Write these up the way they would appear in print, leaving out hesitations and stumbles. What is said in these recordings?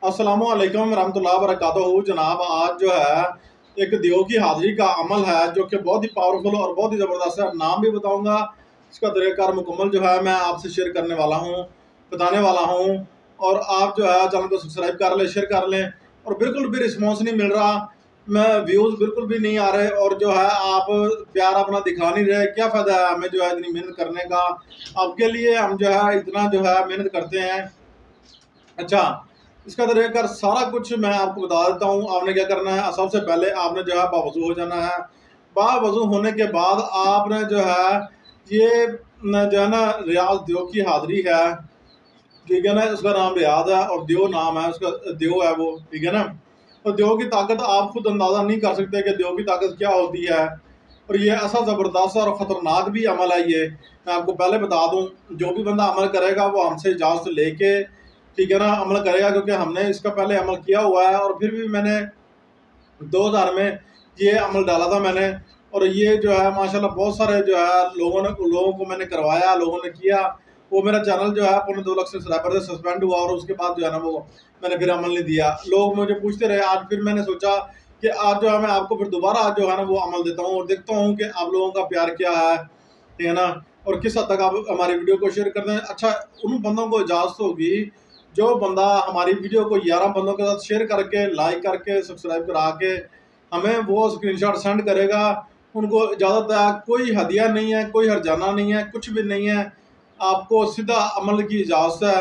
अस्सलामुअलैकुम रहमतुल्लाहि व बरकातहू। जनाब, आज जो है एक देव की हाज़िरी का अमल है जो कि बहुत ही पावरफुल और बहुत ही ज़बरदस्त है। नाम भी बताऊंगा, इसका तरीक़ाकार मुकम्मल जो है मैं आपसे शेयर करने वाला हूँ, बताने वाला हूँ। और आप जो है चैनल को सब्सक्राइब कर लें, शेयर कर लें। और बिल्कुल भी रिस्पॉन्स नहीं मिल रहा, मैं व्यूज़ बिल्कुल भी नहीं आ रहे, और जो है आप प्यार अपना दिखा नहीं रहे। क्या फ़ायदा है हमें जो है इतनी मेहनत करने का? आपके लिए हम जो है इतना जो है मेहनत करते हैं। अच्छा, इसका तरीक़ाकार सारा कुछ मैं आपको बता देता हूँ। आपने क्या करना है, सबसे पहले आपने जो है बावज़ू हो जाना है। बावज़ू होने के बाद आपने जो है ये जो है ना रियाज़ देव की हाज़िरी है, ठीक है ना। उसका नाम रियाज़ है और देव नाम है उसका, देव है वो, ठीक है ना। तो देव की ताकत आप खुद अंदाज़ा नहीं कर सकते कि देव की ताकत क्या होती है। और ये ऐसा ज़बरदस्त और ख़तरनाक भी अमल है ये, मैं आपको पहले बता दूँ। जो भी बंदा अमल करेगा वो हमसे इजाज़त लेके, ठीक है ना, अमल करेगा, क्योंकि हमने इसका पहले अमल किया हुआ है। और फिर भी मैंने 2000 में ये अमल डाला था मैंने। और ये जो है माशाल्लाह बहुत सारे जो है लोगों को मैंने करवाया, लोगों ने किया। वो मेरा चैनल जो है पौने 2 लाख सब्सक्राइबर से सस्पेंड हुआ, और उसके बाद जो है ना वो मैंने फिर अमल नहीं दिया। लोग मुझे पूछते रहे, आज फिर मैंने सोचा कि आज जो है मैं आपको फिर दोबारा आज जो है ना वो अमल देता हूँ, और देखता हूँ कि आप लोगों का प्यार क्या है, ठीक है ना। और किस हद तक आप हमारी वीडियो को शेयर करते हैं। अच्छा, उन बंदों को इजाज़त होगी जो बंदा हमारी वीडियो को 11 बंदों के साथ शेयर करके, लाइक करके, सब्सक्राइब करा के हमें वो स्क्रीनशॉट सेंड करेगा। उनको इजाज़त है, कोई हदिया नहीं है, कोई हर्जाना नहीं है, कुछ भी नहीं है। आपको सीधा अमल की इजाज़त है।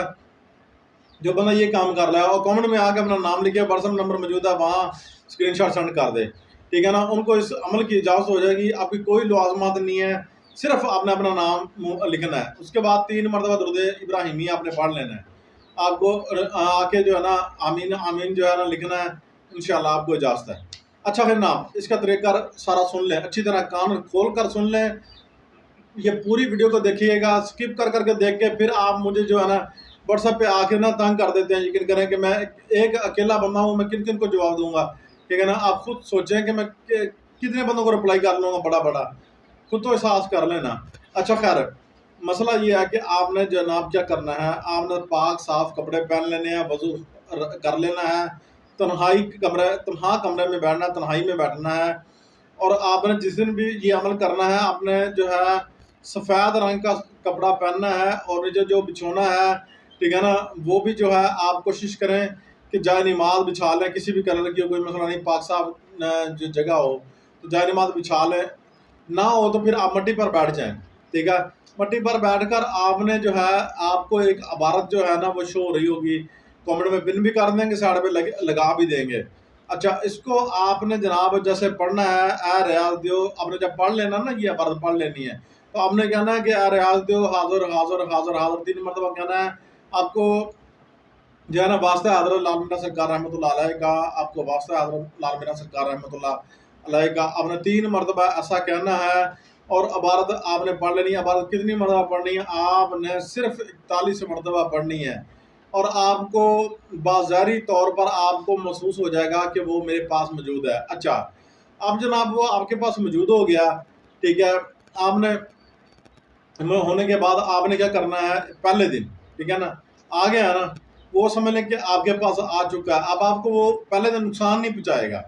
जो बंदा ये काम कर रहा है और कमेंट में आके अपना नाम लिखे, व्हाट्सएप नंबर मौजूद है, वहाँ स्क्रीनशॉट सेंड कर दे, ठीक है ना। उनको इस अमल की इजाज़त हो जाएगी। आपकी कोई लाज़िमात नहीं है, सिर्फ आपने अपना नाम लिखना है। उसके बाद 3 मरतबा दुरूद इब्राहिमी आपने पढ़ लेना है। आपको आके जो है ना आमीन आमीन जो है ना लिखना है, इंशाल्लाह आपको इजाज़त है। अच्छा, फिर नाम इसका तरीक़ाकार सारा सुन लें, अच्छी तरह कान खोल कर सुन लें। ये पूरी वीडियो को देखिएगा, स्किप कर करके देख के फिर आप मुझे जो है ना व्हाट्सएप पे आके ना तंग कर देते हैं। यकीन करें कि मैं एक अकेला बंदा हूँ, मैं किन किन को जवाब दूंगा, ठीक है ना। आप खुद सोचें कि मैं कितने बंदों को रिप्लाई कर लूँगा, बड़ा बड़ा खुद तो एहसास कर लेना। अच्छा, खैर मसला ये है कि आपने जनाब क्या करना है, आपने पाक साफ कपड़े पहन लेने हैं, वज़ू कर लेना है, तन्हा कमरे में बैठना, तन्हाई में बैठना है। और आपने जिस दिन भी ये अमल करना है, आपने जो है सफ़ेद रंग का कपड़ा पहनना है, और जो जो बिछोना है, ठीक है ना, वो भी जो है आप कोशिश करें कि जाए नमाज बिछा लें, किसी भी कलर की, कोई मसला नहीं, पाक साफ जो जगह हो तो जाए नमाज बिछा लें। ना हो तो फिर आप मट्टी पर बैठ जाएं, ठीक है। मट्टी पर बैठकर आपने जो है, आपको एक इबारत जो है ना वो शो हो रही होगी, कमेंट में पिन भी कर देंगे, साइड पे लगा भी देंगे। अच्छा, इसको आपने जनाब जैसे पढ़ना है, ए रियाज दो, आपने जब पढ़ लेना ना, ये इबारत पढ़ लेनी है, तो आपने कहना है कि ए रियाज दो, हाज़िर हाज़िर हाज़िर हाज़िर 3 मरतबा कहना है। आपको जो है ना वास्ता हज़रत लाल मीरा सरकार रहमतुल्लाह अलैह का, आपको वास्ता हज़रत लाल मीरा सरकार रहमतुल्लाह अलैह का आपने 3 मरतबा ऐसा कहना है। और इबारत आपने पढ़ लेनी है। इबारत कितनी मरतबा पढ़नी है? आपने सिर्फ 41 मरतबा पढ़नी है। और आपको बाज़ारी तौर पर आपको महसूस हो जाएगा कि वो मेरे पास मौजूद है। अच्छा, अब जनाब वो आपके पास मौजूद हो गया, ठीक है। आपने होने के बाद आपने क्या करना है, पहले दिन, ठीक है ना, आ गया ना, वो समझ लें कि आपके पास आ चुका है। अब आपको वो पहले दिन नुकसान नहीं पहुँचाएगा,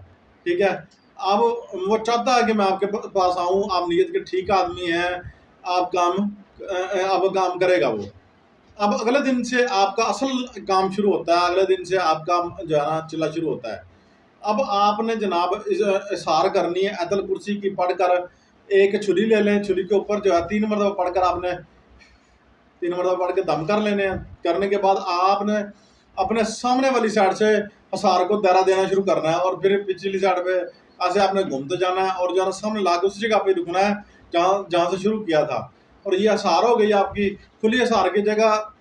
ठीक है। अब वो चाहता है कि मैं आपके पास आऊँ, आप नीयत के ठीक आदमी हैं, आप अब काम करेगा वो। अब अगले दिन से आपका असल काम शुरू होता है, अगले दिन से आपका जो है ना चला शुरू होता है। अब आपने जनाब इशार करनी है, आयतल कुर्सी की पढ़कर एक छुरी ले लें, छुरी के ऊपर जो है 3 मरतबा पढ़कर आपने 3 मरतबा पढ़ के दम कर लेने हैं। करने के बाद आपने अपने सामने वाली साइड से हसार को दायरा देना शुरू करना है, और फिर पिछली साइड पे ऐसे आपने घूमते जाना है, और जो है सामने लाके उस जगह पे रुकना है जहाँ जहाँ से शुरू किया था। और ये हसार हो गई आपकी खुली हसार की जगह,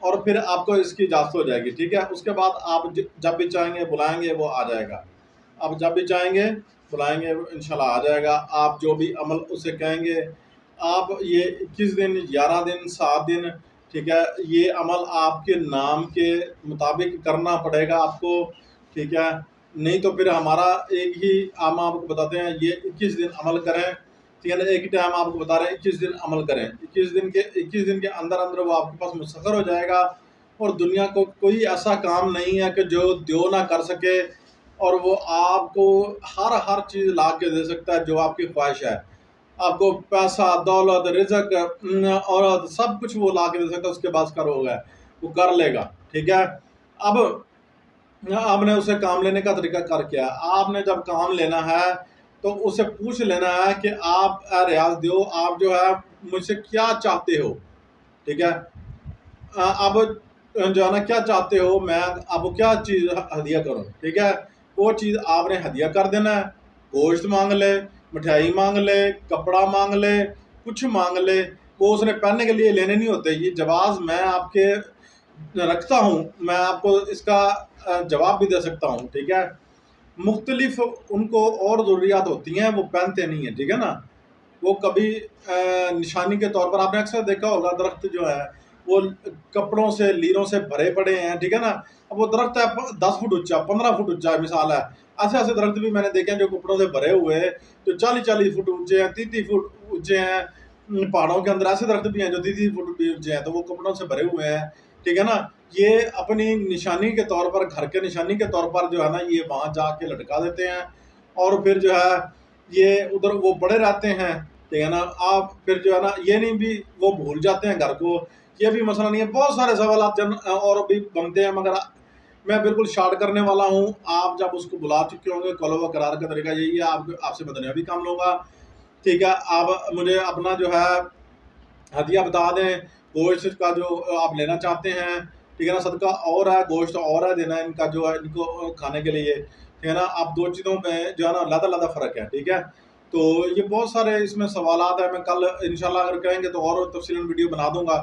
और फिर आपको इसकी इजाज़त हो जाएगी, ठीक है। उसके बाद आप जब भी चाहेंगे बुलाएंगे वो आ जाएगा। आप जब भी चाहेंगे बुलाएंगे इंशाल्लाह आ जाएगा। आप जो भी अमल उसे कहेंगे, आप ये 21 दिन, 11 दिन, 7 दिन, ठीक है, ये अमल आपके नाम के मुताबिक करना पड़ेगा आपको, ठीक है। नहीं तो फिर हमारा एक ही हम आपको बताते हैं, ये 21 दिन अमल करें, ठीक है ना। एक ही टाइम आपको बता रहे हैं 21 दिन अमल करें। 21 दिन के अंदर अंदर वो आपके पास मुस्तक़र हो जाएगा। और दुनिया को कोई ऐसा काम नहीं है कि जो दो ना कर सके, और वो आपको हर चीज़ ला के दे सकता है जो आपकी ख्वाहिश है। आपको पैसा, दौलत, रिज़्क, औरत, सब कुछ वो ला के दे सकता है, उसके पास करोगे वो कर लेगा। ठीक है। अब आपने उसे काम लेने का तरीका कर क्या? आपने जब काम लेना है तो उसे पूछ लेना है कि आप रियाज दो, आप जो है मुझसे क्या चाहते हो। ठीक है। अब जो है ना, क्या चाहते हो, मैं आपको क्या चीज़ हदिया करूं। ठीक है। वो चीज़ आपने हदिया कर देना है। गोश्त मांग ले, मिठाई मांग ले, कपड़ा मांग ले, कुछ मांग ले, वो उसने पहनने के लिए लेने नहीं होते। ये जवाब मैं आपके रखता हूँ, मैं आपको इसका जवाब भी दे सकता हूँ। ठीक है। मुख्तलिफ उनको और ज़रूरियात होती हैं, वो पहनते नहीं हैं। ठीक है ना। वो कभी निशानी के तौर पर, आपने अक्सर देखा होगा दरख्त जो है वो कपड़ों से, लीरों से भरे पड़े हैं। ठीक है ना। अब वो दरख्त है 10 फुट ऊंचा, 15 फुट ऊंचा, मिसाल है। ऐसे ऐसे दरख्त भी मैंने देखे हैं जो कपड़ों से भरे हुए हैं, जो 40-40 फुट ऊंचे हैं, 30-30 फुट ऊंचे हैं। पहाड़ों के अंदर ऐसे दरख्त भी हैं जो 30-30 फुट भी ऊंचे हैं, तो वो कपड़ों से भरे हुए हैं। ठीक है ना। ये अपनी निशानी के तौर पर, घर के निशानी के तौर पर जो है ना, ये वहां जाके लटका देते हैं, और फिर जो है ये उधर वो पड़े रहते हैं। ठीक है ना। आप फिर जो है ना, ये नहीं भी वो भूल जाते हैं घर को, ये भी मसला नहीं है। बहुत सारे सवाल आप जन और भी बनते हैं, मगर मैं बिल्कुल शार्ट करने वाला हूँ। आप जब उसको बुला चुके होंगे, कॉलो व करार का तरीका यही है, आप आपसे मैं दुनियावी काम लूँगा। ठीक है। आप मुझे अपना जो है हदिया बता दें, गोश्त का जो आप लेना चाहते हैं। ठीक है ना। सदका और है, गोश्त और है देना इनका, जो है इनको खाने के लिए। ठीक है ना। आप दो चीज़ों में जो है ना अलग-अलग फ़र्क है। ठीक है। तो ये बहुत सारे इसमें सवालात हैं। मैं कल इंशाल्लाह अगर कहेंगे तो और तफ़सीलन वीडियो बना दूँगा।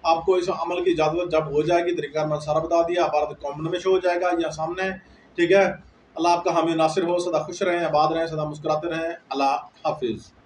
आपको इस अमल की इजाज़त जब हो जाएगी, तरीका मैं सारा बता दिया, हमारा कमेंट में शो हो जाएगा या सामने। ठीक है। अल्लाह आपका हामी नासिर हो, सदा खुश रहें, आबाद रहें, सदा मुस्कुराते रहें। अल्लाह हाफ़िज़।